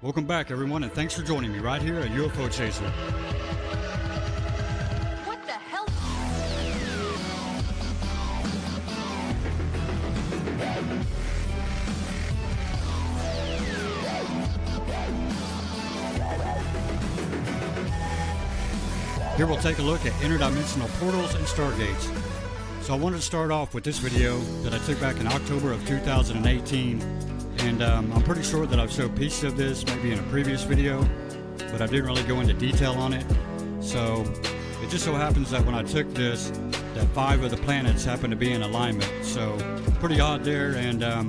Welcome back, everyone, and thanks for joining me right here at UFO Chaser. What the hell? Here we'll take a look at interdimensional portals and stargates. So I wanted to start off with this video that I took back in October of 2018, and I'm pretty sure that I've showed pieces of this maybe in a previous video, but I didn't really go into detail on it. So it just so happens that when I took this, that 5 of the planets happen to be in alignment. So pretty odd there, and I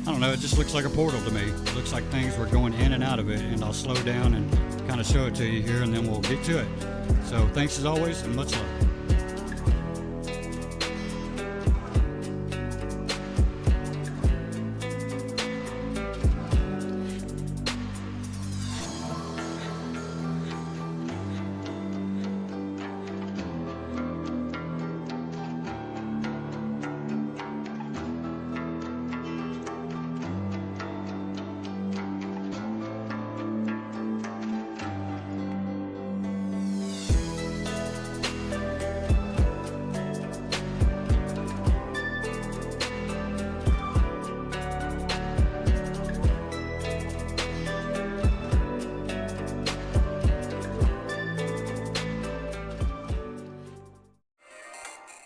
don't know, it just looks like a portal to me. It looks like things were going in and out of it, and I'll slow down and kind of show it to you here, and then we'll get to it. So thanks as always, and much love.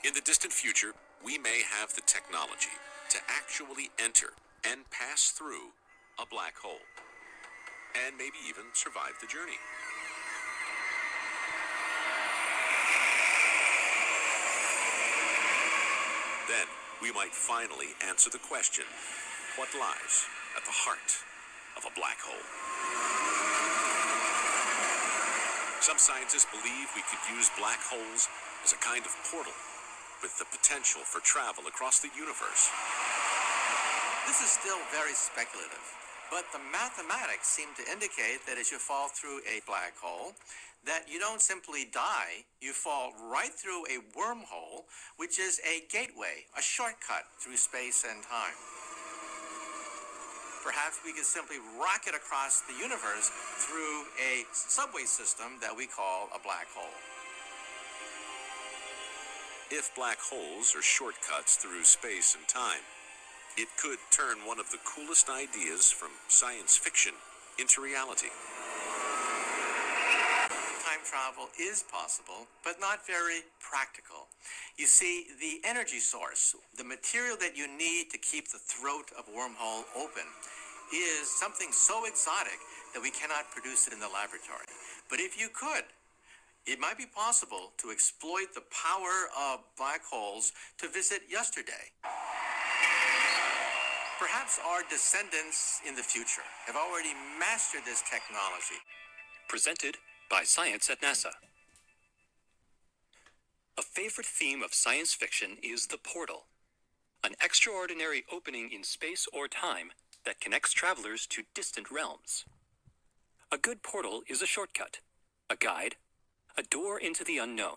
In the distant future, we may have the technology to actually enter and pass through a black hole, and maybe even survive the journey. Then we might finally answer the question, what lies at the heart of a black hole? Some scientists believe we could use black holes as a kind of portal, with the potential for travel across the universe. This is still very speculative, but the mathematics seem to indicate that as you fall through a black hole, that you don't simply die, you fall right through a wormhole, which is a gateway, a shortcut through space and time. Perhaps we could simply rocket across the universe through a subway system that we call a black hole. If black holes are shortcuts through space and time, it could turn one of the coolest ideas from science fiction into reality. Time travel is possible, but not very practical. You see, the energy source, the material that you need to keep the throat of a wormhole open, is something so exotic that we cannot produce it in the laboratory. But if you could, it might be possible to exploit the power of black holes to visit yesterday. Perhaps our descendants in the future have already mastered this technology. Presented by Science at NASA. A favorite theme of science fiction is the portal, an extraordinary opening in space or time that connects travelers to distant realms. A good portal is a shortcut, a guide, a door into the unknown,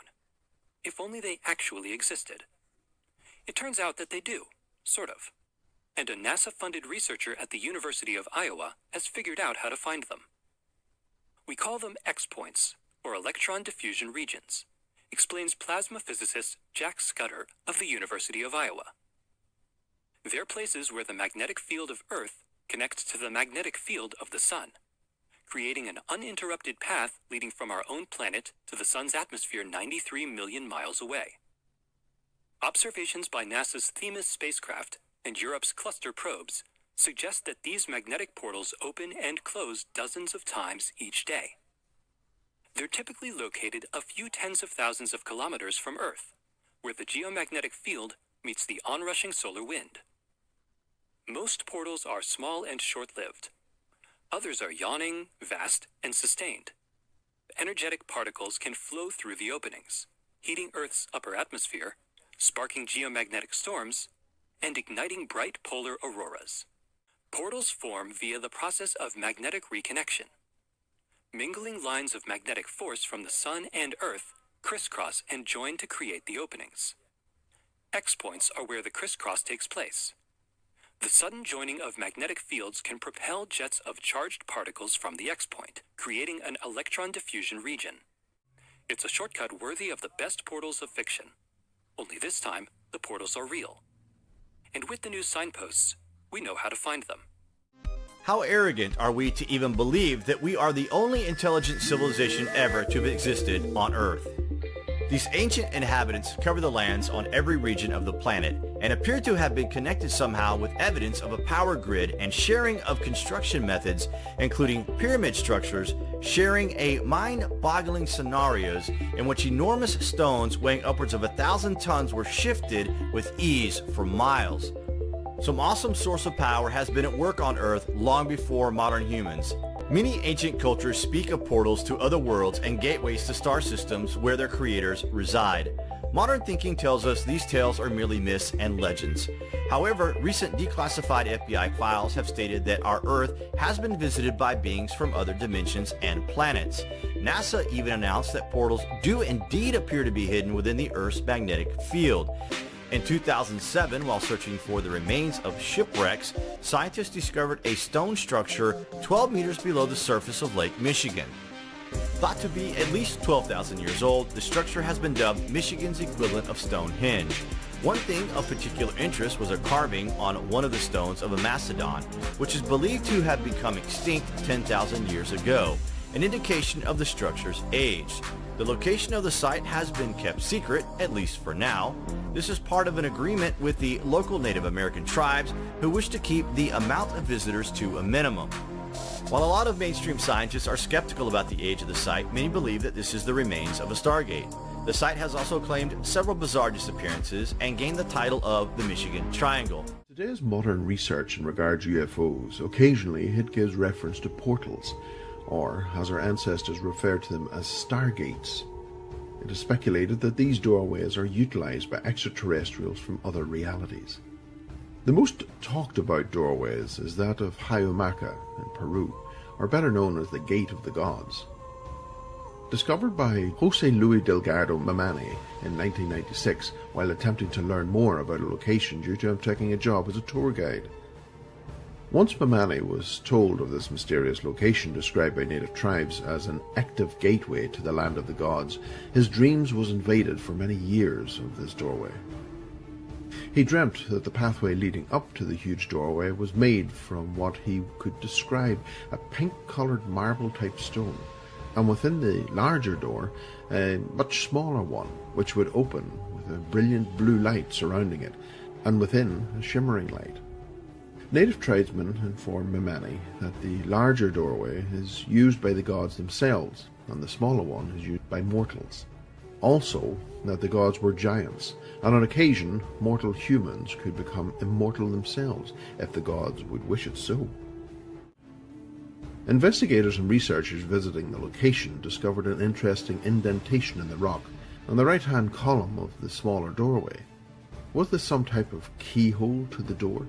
if only they actually existed. It turns out that they do, sort of, and a NASA-funded researcher at the University of Iowa has figured out how to find them. We call them X-points, or electron diffusion regions, explains plasma physicist Jack Scudder of the University of Iowa. They're places where the magnetic field of Earth connects to the magnetic field of the Sun, creating an uninterrupted path leading from our own planet to the Sun's atmosphere 93 million miles away. Observations by NASA's Themis spacecraft and Europe's cluster probes suggest that these magnetic portals open and close dozens of times each day. They're typically located a few tens of thousands of kilometers from Earth, where the geomagnetic field meets the onrushing solar wind. Most portals are small and short-lived. Others are yawning, vast, and sustained. Energetic particles can flow through the openings, heating Earth's upper atmosphere, sparking geomagnetic storms, and igniting bright polar auroras. Portals form via the process of magnetic reconnection. Mingling lines of magnetic force from the Sun and Earth crisscross and join to create the openings. X-points are where the crisscross takes place. The sudden joining of magnetic fields can propel jets of charged particles from the X-point, creating an electron diffusion region. It's a shortcut worthy of the best portals of fiction. Only this time, the portals are real. And with the new signposts, we know how to find them. How arrogant are we to even believe that we are the only intelligent civilization ever to have existed on Earth? These ancient inhabitants cover the lands on every region of the planet and appear to have been connected somehow with evidence of a power grid and sharing of construction methods, including pyramid structures, sharing a mind-boggling scenarios in which enormous stones weighing upwards of 1,000 tons were shifted with ease for miles. Some awesome source of power has been at work on Earth long before modern humans. Many ancient cultures speak of portals to other worlds and gateways to star systems where their creators reside. Modern thinking tells us these tales are merely myths and legends. However, recent declassified FBI files have stated that our Earth has been visited by beings from other dimensions and planets. NASA even announced that portals do indeed appear to be hidden within the Earth's magnetic field. In 2007, while searching for the remains of shipwrecks, scientists discovered a stone structure 12 meters below the surface of Lake Michigan. Thought to be at least 12,000 years old, the structure has been dubbed Michigan's equivalent of Stonehenge. One thing of particular interest was a carving on one of the stones of a mastodon, which is believed to have become extinct 10,000 years ago, an indication of the structure's age. The location of the site has been kept secret, at least for now. This is part of an agreement with the local Native American tribes who wish to keep the amount of visitors to a minimum. While a lot of mainstream scientists are skeptical about the age of the site, many believe that this is the remains of a Stargate. The site has also claimed several bizarre disappearances and gained the title of the Michigan Triangle. Today's modern research in regards to UFOs, occasionally it gives reference to portals, or as our ancestors referred to them as Stargates. It is speculated that these doorways are utilized by extraterrestrials from other realities. The most talked about doorways is that of Hayumaca in Peru, or better known as the Gate of the Gods. Discovered by Jose Luis Delgado Mamani in 1996 while attempting to learn more about a location due to him taking a job as a tour guide. Once Mamani was told of this mysterious location described by native tribes as an active gateway to the land of the gods, his dreams was invaded for many years of this doorway. He dreamt that the pathway leading up to the huge doorway was made from what he could describe a pink-coloured marble-type stone, and within the larger door, a much smaller one, which would open with a brilliant blue light surrounding it, and within a shimmering light. Native tribesmen informed Mamani that the larger doorway is used by the gods themselves, and the smaller one is used by mortals. Also, that the gods were giants, and on occasion, mortal humans could become immortal themselves if the gods would wish it so. Investigators and researchers visiting the location discovered an interesting indentation in the rock on the right-hand column of the smaller doorway. Was this some type of keyhole to the door?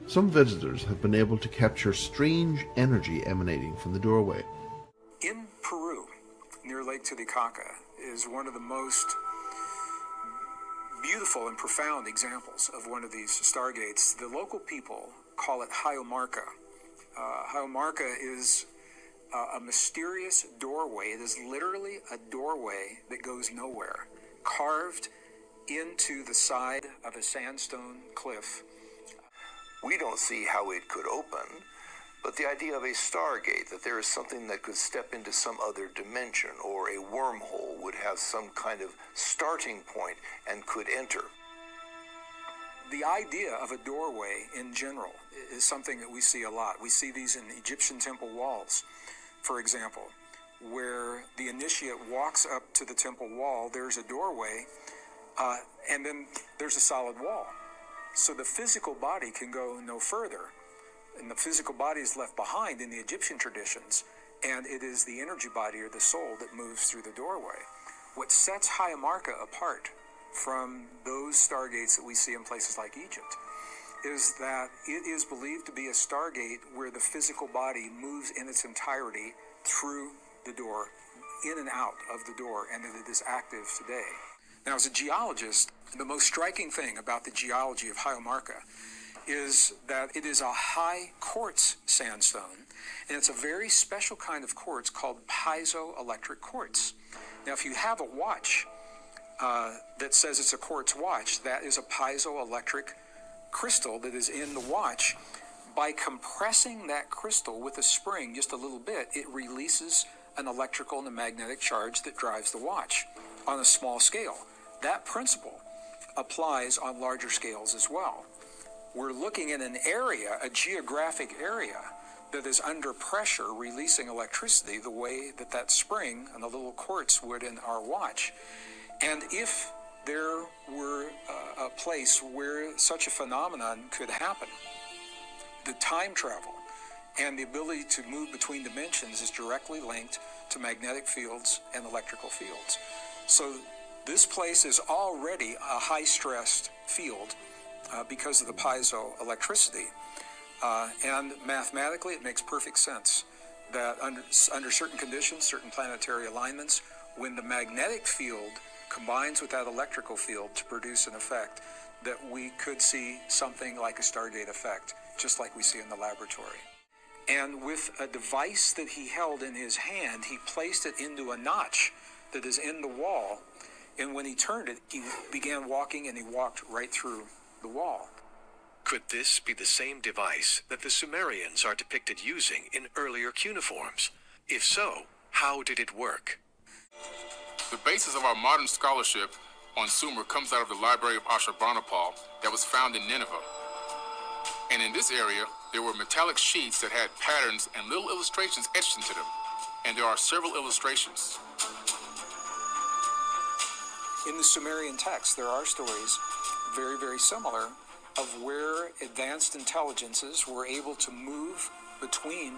Some visitors have been able to capture strange energy emanating from the doorway. In Peru, near Lake Titicaca, is one of the most beautiful and profound examples of one of these stargates. The local people call it Hayumarca. Hayumarca is a mysterious doorway. It is literally a doorway that goes nowhere, carved into the side of a sandstone cliff. We don't see how it could open, but the idea of a Stargate, that there is something that could step into some other dimension, or a wormhole would have some kind of starting point and could enter. The idea of a doorway in general is something that we see a lot. We see these in Egyptian temple walls, for example, where the initiate walks up to the temple wall, there's a doorway, and then there's a solid wall. So the physical body can go no further, and the physical body is left behind in the Egyptian traditions, and it is the energy body or the soul that moves through the doorway. What sets Hayumarca apart from those stargates that we see in places like Egypt is that it is believed to be a stargate where the physical body moves in its entirety through the door, in and out of the door, and that it is active today. Now, as a geologist, the most striking thing about the geology of Hayumarca is that it is a high quartz sandstone, and it's a very special kind of quartz called piezoelectric quartz. Now, if you have a watch that says it's a quartz watch, that is a piezoelectric crystal that is in the watch. By compressing that crystal with a spring just a little bit, it releases an electrical and a magnetic charge that drives the watch on a small scale. That principle applies on larger scales as well. We're looking at an area, a geographic area, that is under pressure releasing electricity the way that that spring and the little quartz would in our watch. And if there were a place where such a phenomenon could happen, the time travel and the ability to move between dimensions is directly linked to magnetic fields and electrical fields. So this place is already a high-stressed field because of the piezoelectricity. And mathematically, it makes perfect sense that under certain conditions, certain planetary alignments, when the magnetic field combines with that electrical field to produce an effect, that we could see something like a Stargate effect, just like we see in the laboratory. And with a device that he held in his hand, he placed it into a notch that is in the wall, and when he turned it, he began walking, and he walked right through the wall. Could this be the same device that the Sumerians are depicted using in earlier cuneiforms? If so, how did it work? The basis of our modern scholarship on Sumer comes out of the library of Ashurbanipal that was found in Nineveh. And in this area, there were metallic sheets that had patterns and little illustrations etched into them. And there are several illustrations. In the Sumerian text, there are stories very, very similar of where advanced intelligences were able to move between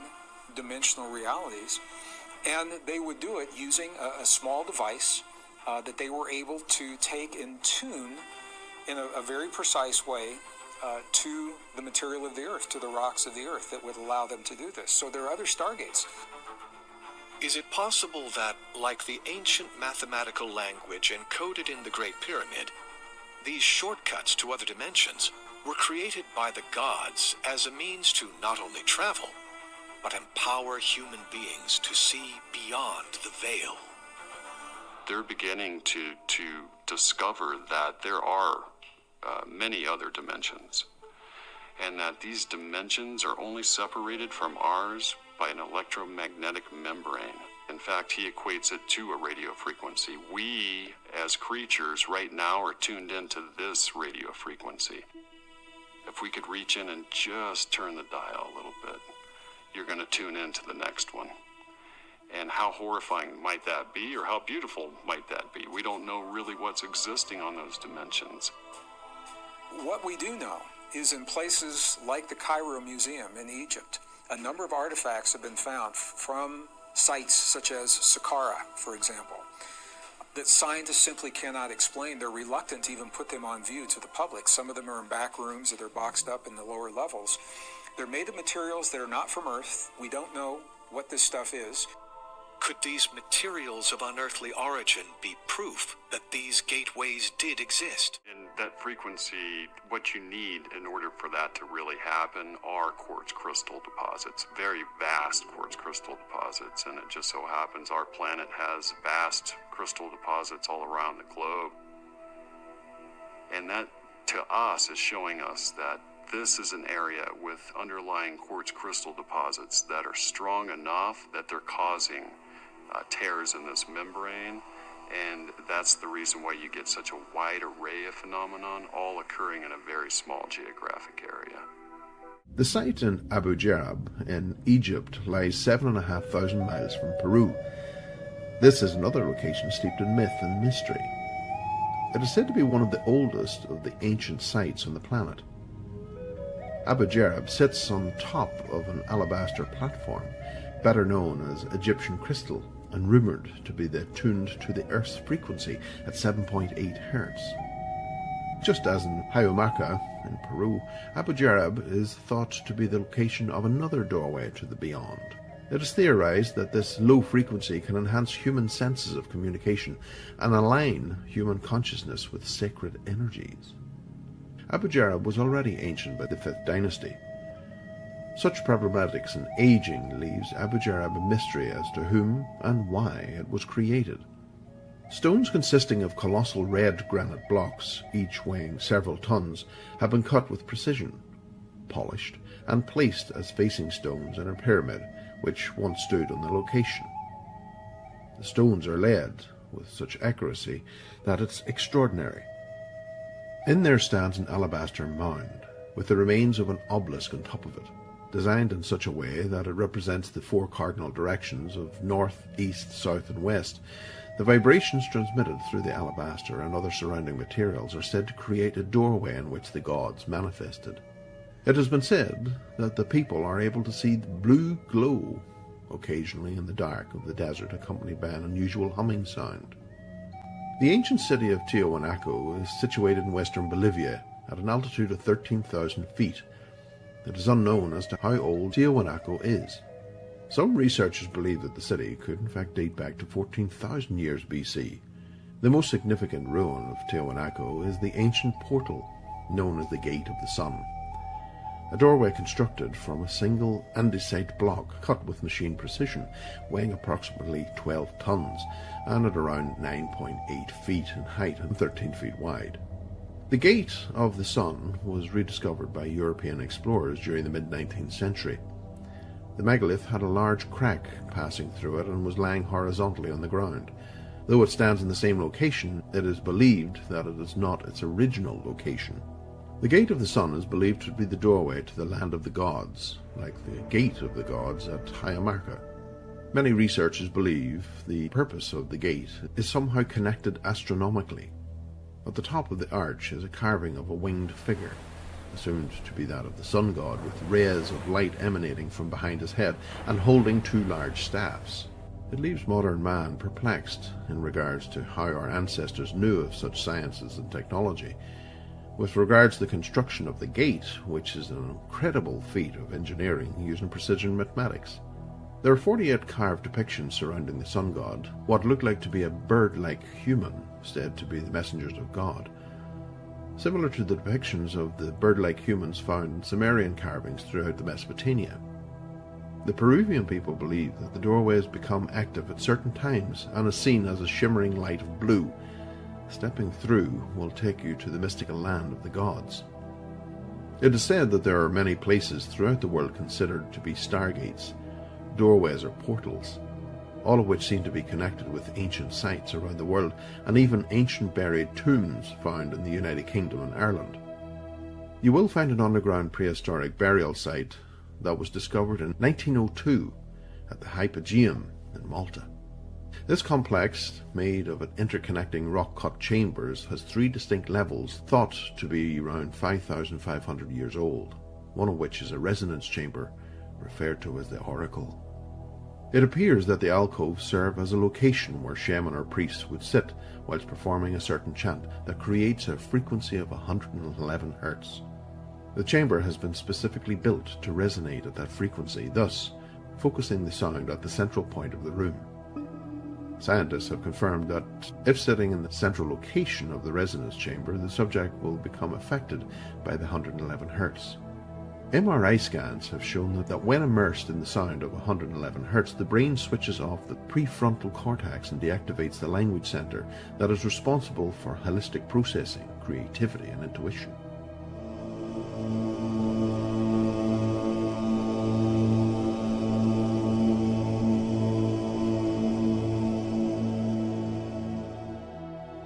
dimensional realities, and they would do it using a small device that they were able to take and tune in a very precise way to the material of the earth, to the rocks of the earth, that would allow them to do this. So there are other Stargates. Is it possible that, like the ancient mathematical language encoded in the Great Pyramid, these shortcuts to other dimensions were created by the gods as a means to not only travel, but empower human beings to see beyond the veil? They're beginning to discover that there are many other dimensions, and that these dimensions are only separated from ours by an electromagnetic membrane. In fact, he equates it to a radio frequency. We, as creatures, right now are tuned into this radio frequency. If we could reach in and just turn the dial a little bit, you're going to tune into the next one. And how horrifying might that be, or how beautiful might that be? We don't know really what's existing on those dimensions. What we do know is in places like the Cairo Museum in Egypt, a number of artifacts have been found from sites such as Saqqara, for example, that scientists simply cannot explain. They're reluctant to even put them on view to the public. Some of them are in back rooms, or they're boxed up in the lower levels. They're made of materials that are not from Earth. We don't know what this stuff is. Could these materials of unearthly origin be proof that these gateways did exist? In that frequency, what you need in order for that to really happen are quartz crystal deposits, very vast quartz crystal deposits, and it just so happens our planet has vast crystal deposits all around the globe. And that, to us, is showing us that this is an area with underlying quartz crystal deposits that are strong enough that they're causing tears in this membrane, and that's the reason why you get such a wide array of phenomenon, all occurring in a very small geographic area. The site in Abu Jarab in Egypt lies 7,500 miles from Peru. This is another location steeped in myth and mystery. It is said to be one of the oldest of the ancient sites on the planet. Abu Jarab sits on top of an alabaster platform, better known as Egyptian crystal, and rumoured to be tuned to the Earth's frequency at 7.8 Hz. Just as in Huaymaca in Peru, Abu Jarab is thought to be the location of another doorway to the beyond. It is theorized that this low frequency can enhance human senses of communication and align human consciousness with sacred energies. Abu Jarab was already ancient by the 5th dynasty. Such problematics and aging leaves Abu Jarab a mystery as to whom and why it was created. Stones consisting of colossal red granite blocks, each weighing several tons, have been cut with precision, polished, and placed as facing stones in a pyramid which once stood on the location. The stones are laid with such accuracy that it's extraordinary. In there stands an alabaster mound, with the remains of an obelisk on top of it, designed in such a way that it represents the 4 cardinal directions of north, east, south, and west. The vibrations transmitted through the alabaster and other surrounding materials are said to create a doorway in which the gods manifested. It has been said that the people are able to see the blue glow occasionally in the dark of the desert, accompanied by an unusual humming sound. The ancient city of Tiwanaku is situated in western Bolivia at an altitude of 13,000 feet. It is unknown as to how old Tiwanaku is. Some researchers believe that the city could in fact date back to 14,000 years BC. The most significant ruin of Tiwanaku is the ancient portal known as the Gate of the Sun, a doorway constructed from a single andesite block cut with machine precision, weighing approximately 12 tons and at around 9.8 feet in height and 13 feet wide. The Gate of the Sun was rediscovered by European explorers during the mid-19th century. The megalith had a large crack passing through it and was lying horizontally on the ground. Though it stands in the same location, it is believed that it is not its original location. The Gate of the Sun is believed to be the doorway to the land of the gods, like the Gate of the Gods at Hayamarca. Many researchers believe the purpose of the gate is somehow connected astronomically. At the top of the arch is a carving of a winged figure, assumed to be that of the sun god, with rays of light emanating from behind his head and holding 2 large staffs. It leaves modern man perplexed in regards to how our ancestors knew of such sciences and technology. With regards to the construction of the gate, which is an incredible feat of engineering using precision mathematics. There are 48 carved depictions surrounding the sun god, what looked like to be a bird-like human, said to be the messengers of God. Similar to the depictions of the bird-like humans found in Sumerian carvings throughout the Mesopotamia. The Peruvian people believe that the doorways become active at certain times and is seen as a shimmering light of blue. Stepping through will take you to the mystical land of the gods. It is said that there are many places throughout the world considered to be stargates, doorways or portals, all of which seem to be connected with ancient sites around the world, and even ancient buried tombs found in the United Kingdom and Ireland. You will find an underground prehistoric burial site that was discovered in 1902 at the Hypogeum in Malta. This complex, made of interconnecting rock-cut chambers, has 3 distinct levels thought to be around 5,500 years old, one of which is a resonance chamber referred to as the Oracle. It appears that the alcoves serve as a location where shaman or priests would sit whilst performing a certain chant that creates a frequency of 111 Hz. The chamber has been specifically built to resonate at that frequency, thus focusing the sound at the central point of the room. Scientists have confirmed that if sitting in the central location of the resonance chamber, the subject will become affected by the 111 Hz. MRI scans have shown that when immersed in the sound of 111 Hz, the brain switches off the prefrontal cortex and deactivates the language center that is responsible for holistic processing, creativity, and intuition.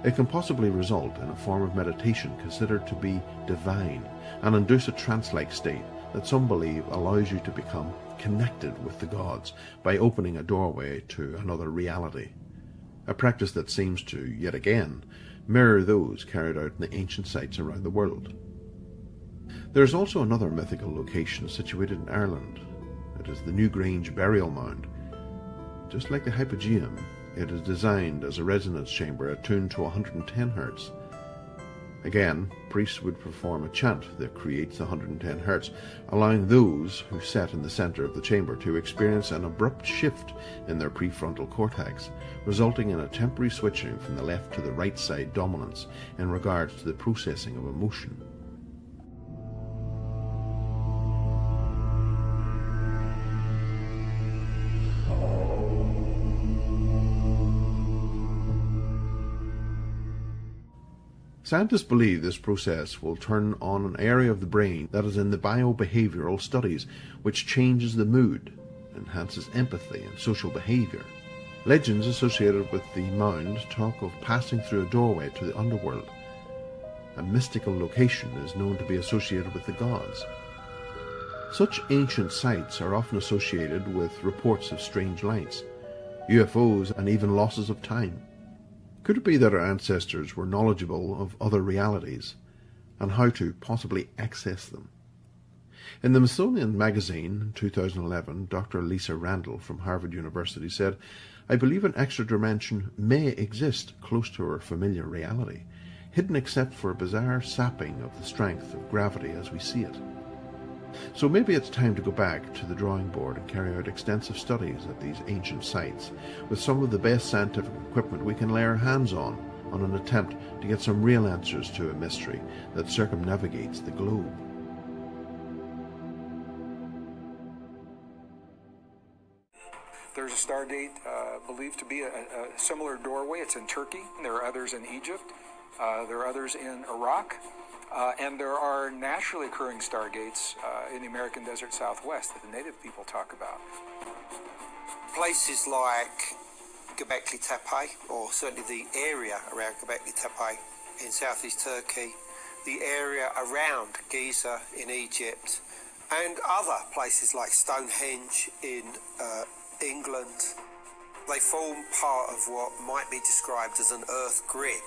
It can possibly result in a form of meditation considered to be divine and induce a trance-like state that some believe allows you to become connected with the gods by opening a doorway to another reality, a practice that seems to, yet again, mirror those carried out in the ancient sites around the world. There is also another mythical location situated in Ireland. It is the Newgrange Burial Mound. Just like the Hypogeum, it is designed as a resonance chamber attuned to 110 Hz. Again, priests would perform a chant that creates 110 Hz, allowing those who sat in the center of the chamber to experience an abrupt shift in their prefrontal cortex, resulting in a temporary switching from the left to the right side dominance in regards to the processing of emotion. Scientists believe this process will turn on an area of the brain that is in the biobehavioral studies, which changes the mood, enhances empathy and social behavior. Legends associated with the mound talk of passing through a doorway to the underworld. A mystical location is known to be associated with the gods. Such ancient sites are often associated with reports of strange lights, UFOs, and even losses of time. Could it be that our ancestors were knowledgeable of other realities and how to possibly access them? In the Smithsonian magazine in 2011, Dr. Lisa Randall from Harvard University said, "I believe an extra dimension may exist close to our familiar reality, hidden except for a bizarre sapping of the strength of gravity as we see it." So maybe it's time to go back to the drawing board and carry out extensive studies at these ancient sites with some of the best scientific equipment we can lay our hands on an attempt to get some real answers to a mystery that circumnavigates the globe. There's a Stargate believed to be a similar doorway. It's in Turkey. There are others in Egypt. There are others in Iraq. And there are naturally occurring Stargates in the American desert Southwest that the native people talk about. Places like Göbekli Tepe, or certainly the area around Göbekli Tepe in southeast Turkey, the area around Giza in Egypt, and other places like Stonehenge in England. They form part of what might be described as an Earth grid.